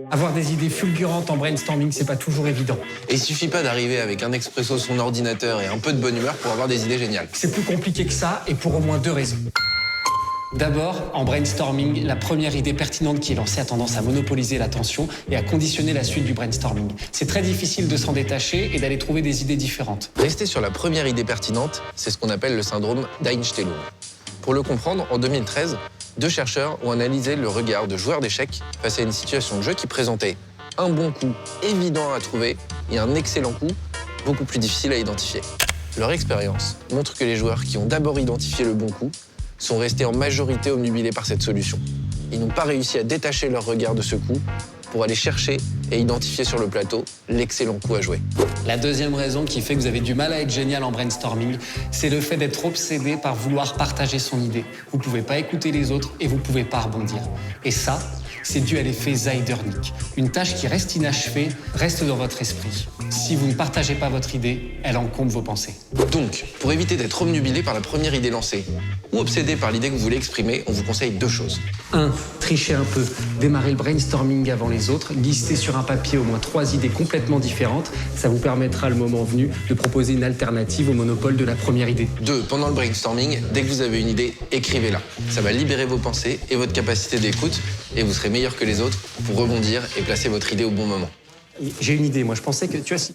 Avoir des idées fulgurantes en brainstorming, c'est pas toujours évident. Et il suffit pas d'arriver avec un expresso sur son ordinateur et un peu de bonne humeur pour avoir des idées géniales. C'est plus compliqué que ça et pour au moins deux raisons. D'abord, en brainstorming, la première idée pertinente qui est lancée a tendance à monopoliser l'attention et à conditionner la suite du brainstorming. C'est très difficile de s'en détacher et d'aller trouver des idées différentes. Rester sur la première idée pertinente, c'est ce qu'on appelle le syndrome d'Einstellung. Pour le comprendre, en 2013, 2 chercheurs ont analysé le regard de joueurs d'échecs face à une situation de jeu qui présentait un bon coup évident à trouver et un excellent coup beaucoup plus difficile à identifier. Leur expérience montre que les joueurs qui ont d'abord identifié le bon coup sont restés en majorité obnubilés par cette solution. Ils n'ont pas réussi à détacher leur regard de ce coup pour aller chercher et identifier sur le plateau l'excellent coup à jouer. La deuxième raison qui fait que vous avez du mal à être génial en brainstorming, c'est le fait d'être obsédé par vouloir partager son idée. Vous pouvez pas écouter les autres et vous pouvez pas rebondir. Et ça, c'est dû à l'effet Zeidernik. Une tâche qui reste inachevée reste dans votre esprit. Si vous ne partagez pas votre idée, elle encombre vos pensées. Donc, pour éviter d'être obnubilé par la première idée lancée ou obsédé par l'idée que vous voulez exprimer, on vous conseille 2 choses. 1. Trichez un peu. Démarrez le brainstorming avant les autres. Listez sur un papier au moins 3 idées complètement différentes. Ça vous permettra, le moment venu, de proposer une alternative au monopole de la première idée. 2. Pendant le brainstorming, dès que vous avez une idée, écrivez-la. Ça va libérer vos pensées et votre capacité d'écoute et vous serez meilleur que les autres pour rebondir et placer votre idée au bon moment. J'ai une idée, moi je pensais que, tu vois, si...